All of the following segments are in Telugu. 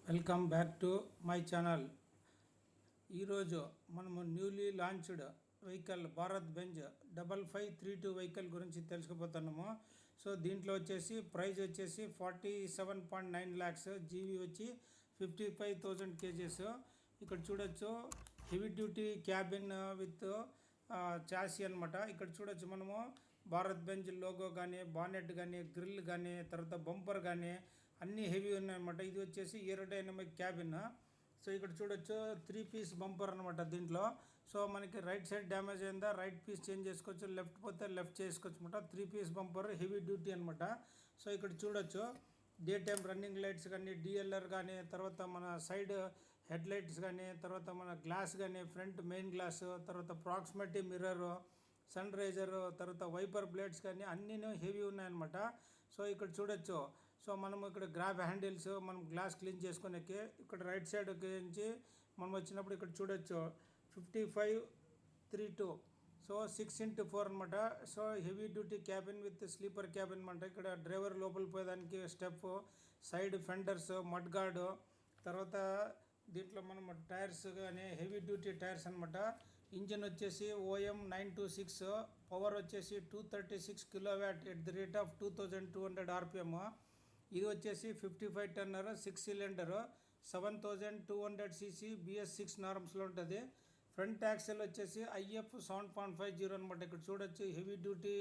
Welcome back to my channel. ఈరోజు మనము newly launched vehicle Bharat Benz 5532 vehicle గురించి తెలుసుకుపోతున్నాము. సో దీంట్లో వచ్చేసి ప్రైస్ వచ్చేసి 47.9 lakhs, జీవీ వచ్చి 55,000 kgs. ఇక్కడ చూడొచ్చు heavy duty cabin with chassis అనమాట. ఇక్కడ చూడొచ్చు మనము భారత్ బెంజ్ లోగో కానీ, బానెట్ కానీ, గ్రిల్ కానీ, తర్వాత బంపర్ కానీ అన్నీ హెవీ ఉన్నాయన్నమాట. ఇది వచ్చేసి ఏరోడైనమిక్ క్యాబిన్. సో ఇక్కడ చూడొచ్చు 3 piece బంపర్ అనమాట దీంట్లో. సో మనకి రైట్ సైడ్ డ్యామేజ్ అయిందా రైట్ పీస్ చేంజ్ చేసుకోవచ్చు, లెఫ్ట్ పోతే లెఫ్ట్ చేసుకోవచ్చు అనమాట. 3 piece బంపర్ హెవీ డ్యూటీ అనమాట. సో ఇక్కడ చూడొచ్చు డే టైమ్ రన్నింగ్ లైట్స్ కానీ, డిఎల్ఆర్ కానీ, తర్వాత మన సైడ్ హెడ్ లైట్స్ కానీ, తర్వాత మన గ్లాస్ కానీ, ఫ్రంట్ మెయిన్ గ్లాస్, తర్వాత ప్రాక్సిమిటీ మిర్రర్, సన్ రైజర్, తర్వాత వైపర్ బ్లేడ్స్ కానీ అన్నీ హెవీ ఉన్నాయన్నమాట. సో ఇక్కడ చూడొచ్చు. సో మనం ఇక్కడ గ్రాబ్ హ్యాండిల్స్ మనం గ్లాస్ క్లీన్ చేసుకునేకి ఇక్కడ రైట్ సైడ్ నుంచి మనం వచ్చినప్పుడు ఇక్కడ చూడొచ్చు 5532. సో 6x4 అనమాట. So heavy duty cabin with sleeper cabin అనమాట. ఇక్కడ డ్రైవర్ లోపల పోయేదానికి step, side fenders, mud gourd, తర్వాత దీంట్లో మనం టైర్స్ కానీ హెవీ డ్యూటీ టైర్స్ అనమాట. ఇంజిన్ వచ్చేసి OM 926, పవర్ వచ్చేసి 236 kW at the rate of 2200 RPM. ఇది వచ్చేసి 55 టన్నర్ 6 cylinder 7200 cc BS6 నార్మ్స్లో ఉంటుంది. ఫ్రంట్ యాక్సెల్ వచ్చేసి IF 7.50 అనమాట. ఇక్కడ చూడొచ్చు హెవీ డ్యూటీ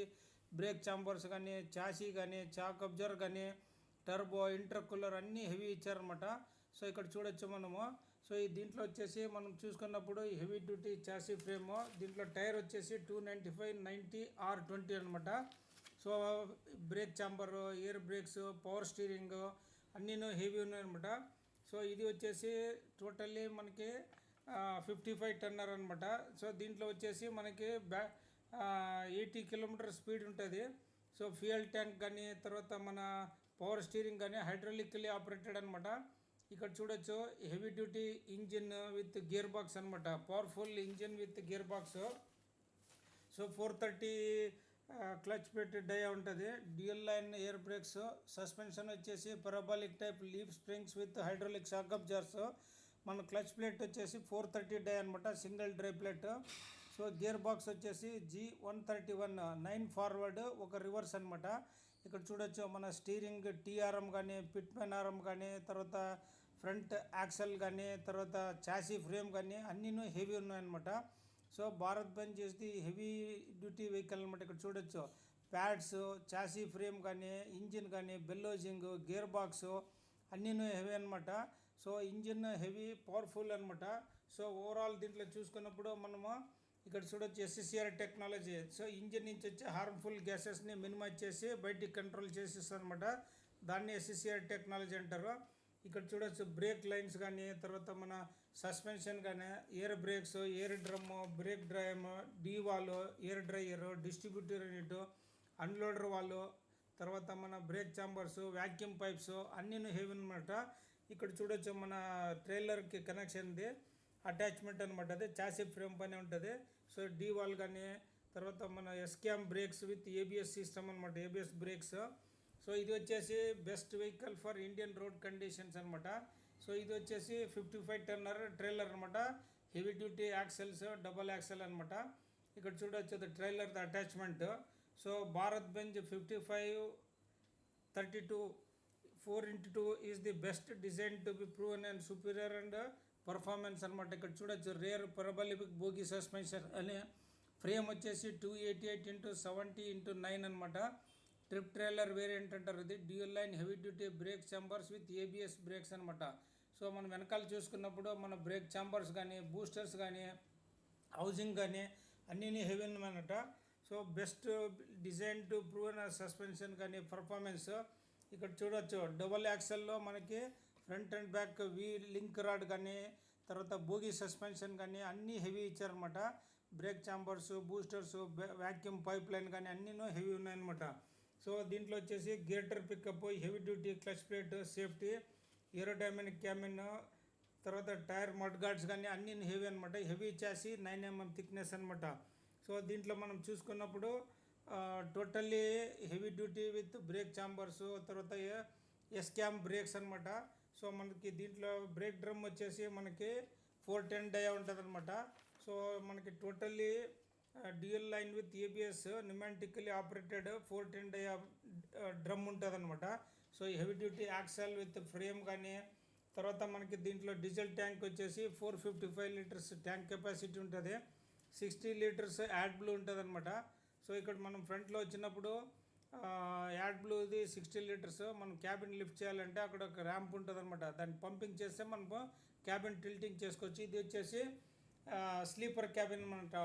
బ్రేక్ ఛాంబర్స్ కానీ, చాసీ కానీ, చాక్ అబ్జర్వర్ కానీ, టర్బో, ఇంటర్కూలర్ అన్నీ హెవీ ఇచ్చారనమాట. సో ఇక్కడ చూడొచ్చు మనము. సో ఈ దీంట్లో వచ్చేసి మనం చూసుకున్నప్పుడు హెవీ డ్యూటీ చాసీ ఫ్రేమ్, దీంట్లో టైర్ వచ్చేసి 295/90 R20 అనమాట. So brake chamber, air brakes, power steering అన్నీ హెవీ ఉన్నాయన్నమాట. సో ఇది వచ్చేసి టోటల్లీ మనకి 55 టన్నర్ అనమాట. సో దీంట్లో వచ్చేసి మనకి 80 km స్పీడ్ ఉంటుంది. సో ఫ్యూయల్ ట్యాంక్ కానీ, తర్వాత మన పవర్ స్టీరింగ్ కానీ హైడ్రాలికల్లీ ఆపరేటెడ్ అనమాట. ఇక్కడ చూడొచ్చు heavy duty engine with gear box అనమాట. Powerful engine with gear box. So 430 clutch పెట్టి డయా ఉంటుంది. Dual line air brakes, suspension వచ్చేసి parabolic type leaf springs with hydraulic shock absorbers. మన క్లచ్ ప్లేట్ వచ్చేసి 430 డై అనమాట, single dry plate. So gear box వచ్చేసి G131, 9 ఫార్వర్డ్, ఒక రివర్స్ అనమాట. ఇక్కడ చూడొచ్చు మన స్టీరింగ్ TRM కానీ, పిట్మెన్ ఆర్ఎం కానీ, తర్వాత ఫ్రంట్ యాక్సెల్ కానీ, తర్వాత చాసీ ఫ్రేమ్ కానీ అన్నీ హెవీ ఉన్నాయన్నమాట. సో భారత్ బెంజ్ చేసి హెవీ డ్యూటీ వెహికల్ అనమాట. ఇక్కడ చూడొచ్చు ప్యాడ్స్, చాసీ ఫ్రేమ్ కానీ, ఇంజిన్ కానీ, బెల్లోజింగ్, గేర్ బాక్స్ అన్నీ హెవీ అనమాట. సో ఇంజిన్ హెవీ పవర్ఫుల్ అనమాట. సో ఓవరాల్ దీంట్లో చూసుకున్నప్పుడు మనము ఇక్కడ చూడొచ్చు SCR టెక్నాలజీ. సో ఇంజిన్ నుంచి వచ్చే హార్మ్ఫుల్ గ్యాసెస్ని మినిమైజ్ చేసి బయటికి కంట్రోల్ చేసేస్తారు అనమాట. దాన్ని SCR టెక్నాలజీ అంటారు. ఇక్కడ చూడొచ్చు బ్రేక్ లైన్స్ కానీ, తర్వాత మన సస్పెన్షన్ కానీ, air brakes, air drum, brake drum, D wall, air dryer, distributor unit, unloader వాళ్ళు, తర్వాత మన బ్రేక్ ఛాంబర్స్, వ్యాక్యూమ్ పైప్స్ అన్నీ హెవీ అనమాట. ఇక్కడ చూడొచ్చు మన ట్రైలర్కి కనెక్షన్ది అటాచ్మెంట్ అనమాట. అది చాసీ ఫ్రేమ్ పైన ఉంటుంది. సో డీ వాల్ కానీ, తర్వాత మన ఎస్కామ్ బ్రేక్స్ విత్ ABS సిస్టమ్ అనమాట, ABS బ్రేక్స్. సో ఇది వచ్చేసి best vehicle for Indian road conditions అనమాట. సో ఇది వచ్చేసి 55 టన్నర్ ట్రైలర్ అనమాట. Heavy duty axles, double axle అనమాట. ఇక్కడ చూడొచ్చు అది trailer attachment. So Bharat Benz 5532 4x2 is the best design to be proven and superior and performance అనమాట. ఇక్కడ చూడొచ్చు రేర్ పరాబాలిక్ బోగి సస్పెన్షన్ అనే ఫ్రేమ్ వచ్చేసి 288x70x9 అనమాట. ట్రిప్ ట్రైలర్ వేరియంట్ అంటారు. ఇది dual line heavy duty brake chambers with ABS brakes అనమాట. సో మనం వెనకాల చూసుకున్నప్పుడు మన బ్రేక్ ఛాంబర్స్ కానీ, బూస్టర్స్ కానీ, హౌసింగ్ కానీ అన్నీ హెవీ అనమాట. So best design to proven suspension కానీ పర్ఫార్మెన్స్. ఇక్కడ చూడొచ్చు డబల్ యాక్సెల్లో మనకి front and back link rod కానీ, తర్వాత బోగి సస్పెన్షన్ కానీ అన్నీ హెవీ ఇచ్చారనమాట. Brake chambers, boosters, vacuum pipe line కానీ అన్నీ హెవీ ఉన్నాయన్నమాట. సో దీంట్లో వచ్చేసి greater pickup, heavy duty clutch plate, safety, aerodynamic cabin, తర్వాత టైర్ మడ్ గార్డ్స్ కానీ అన్నీ హెవీ అనమాట. హెవీ చాసీ 9 mm థిక్నెస్ అనమాట. సో దీంట్లో మనం చూసుకున్నప్పుడు totally heavy duty with break chambers, తర్వాత ఎస్కామ్ బ్రేక్స్ అనమాట. సో మనకి దీంట్లో బ్రేక్ డ్రమ్ వచ్చేసి మనకి 410 డయా ఉంటుంది అనమాట. సో మనకి totally dual line with ABS pneumatically operated 410 dia drum ఉంటుంది అనమాట. So heavy duty axle with frame కానీ, తర్వాత మనకి దీంట్లో డీజిల్ ట్యాంక్ వచ్చేసి 455 లీటర్స్ ట్యాంక్ కెపాసిటీ ఉంటుంది. 60 లీటర్స్ యాడ్ బ్లూ ఉంటుంది అనమాట. సో ఇక్కడ మనం ఫ్రంట్లో వచ్చినప్పుడు యాడ్ బ్లూది 60 లీటర్స్. మనం క్యాబిన్ లిఫ్ట్ చేయాలంటే అక్కడ ఒక ర్యాంప్ ఉంటుంది అనమాట. దాన్ని పంపింగ్ చేస్తే మనము క్యాబిన్ టిల్టింగ్ చేసుకోవచ్చు. ఇది వచ్చేసి స్లీపర్ క్యాబిన్ అనమాట,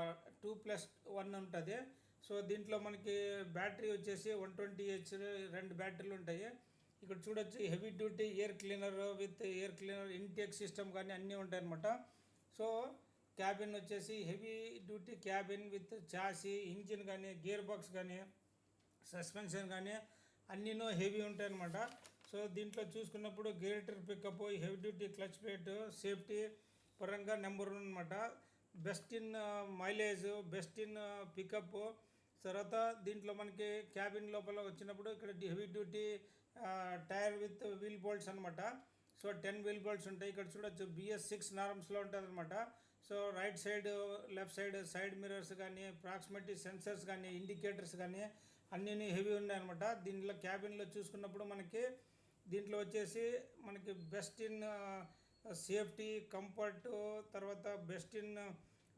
2+1 ఉంటుంది. సో దీంట్లో మనకి బ్యాటరీ వచ్చేసి 120H 2 బ్యాటరీలు ఉంటాయి. ఇక్కడ చూడొచ్చు heavy duty air cleaner with air cleaner intake system కానీ అన్నీ ఉంటాయి అనమాట. సో క్యాబిన్ వచ్చేసి heavy duty cabin with chassis, engine కానీ, గేర్ బాక్స్ కానీ, సస్పెన్షన్ కానీ అన్నీనూ హెవీ ఉంటాయి అనమాట. సో దీంట్లో చూసుకున్నప్పుడు greater pickup, heavy duty clutch plate, safety పరంగా నెంబర్ 1 అనమాట. Best in mileage, best in pickup. తర్వాత దీంట్లో మనకి క్యాబిన్ లోపల వచ్చినప్పుడు ఇక్కడ heavy duty tyre with wheel bolts అనమాట. సో 10 వీల్ బోల్ట్స్ ఉంటాయి. ఇక్కడ చూడొచ్చు BS6 నార్మ్స్లో ఉంటుంది అనమాట. So right side, left side, side mirrors కానీ, ప్రాక్సిమిటీ సెన్సర్స్ కానీ, ఇండికేటర్స్ కానీ అన్నీ హెవీ ఉన్నాయన్నమాట. దీంట్లో క్యాబిన్లో చూసుకున్నప్పుడు మనకి దీంట్లో వచ్చేసి మనకి బెస్ట్ ఇన్ సేఫ్టీ, కంఫర్ట్, తర్వాత బెస్ట్ ఇన్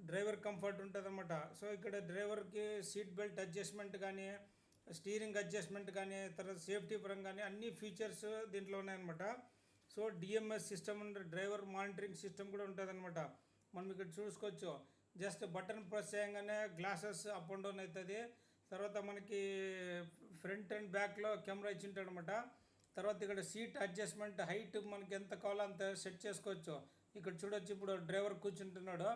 డ్రైవర్ కంఫర్ట్ ఉంటుంది అనమాట. సో ఇక్కడ డ్రైవర్కి సీట్ బెల్ట్ అడ్జస్ట్మెంట్ కానీ, స్టీరింగ్ అడ్జస్ట్మెంట్ కానీ, తర్వాత సేఫ్టీ పరంగా కానీ అన్ని ఫీచర్స్ దీంట్లో ఉన్నాయన్నమాట. So DMS system, driver monitoring system కూడా ఉంటుంది అనమాట. మనం ఇక్కడ చూసుకోవచ్చు, జస్ట్ బటన్ ప్రెస్ చేయగానే గ్లాసెస్ అప్ అండ్ డౌన్ అవుతుంది. తర్వాత మనకి ఫ్రంట్ అండ్ బ్యాక్లో కెమెరా ఇచ్చింటాడు అనమాట. తర్వాత ఇక్కడ సీట్ అడ్జస్ట్మెంట్, హైట్ మనకి ఎంత కావాలో అంత సెట్ చేసుకోవచ్చు. ఇక్కడ చూడొచ్చు, ఇప్పుడు డ్రైవర్ కూర్చుంటున్నాడు,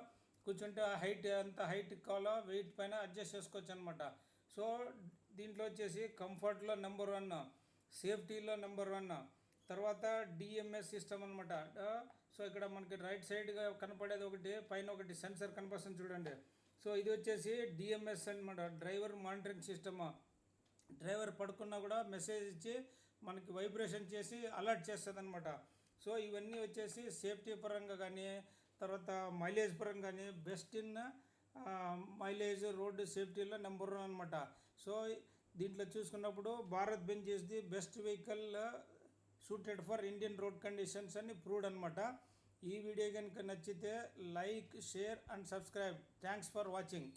కూర్చుంటే హైట్ ఎంత హైట్ కావాలో వెయిట్ పైన అడ్జస్ట్ చేసుకోవచ్చు అనమాట. సో దీంట్లో వచ్చేసి కంఫర్ట్లో నెంబర్ 1, సేఫ్టీలో నెంబర్ 1, తర్వాత DMS సిస్టమ్ అనమాట. సో ఇక్కడ మనకి రైట్ సైడ్గా కనపడేది ఒకటి, పైన ఒకటి సెన్సర్ కనిపిస్తుంది చూడండి. సో ఇది వచ్చేసి DMS అనమాట, డ్రైవర్ మానిటరింగ్ సిస్టమ్. డ్రైవర్ పడుకున్నా కూడా మెసేజ్ ఇచ్చి మనకి వైబ్రేషన్ చేసి అలర్ట్ చేస్తుంది అనమాట. సో ఇవన్నీ వచ్చేసి సేఫ్టీ పరంగా కానీ, తర్వాత మైలేజ్ పరంగా కానీ బెస్ట్ ఇన్ మైలేజ్, రోడ్డు సేఫ్టీలో నెంబర్ 1 అనమాట. సో దీంట్లో చూసుకున్నప్పుడు Bharat Benz is the best vehicle suited for Indian road conditions అని ప్రూవ్డ్ అనమాట. ఈ వీడియో కనుక నచ్చితే like, share and subscribe. Thanks for watching.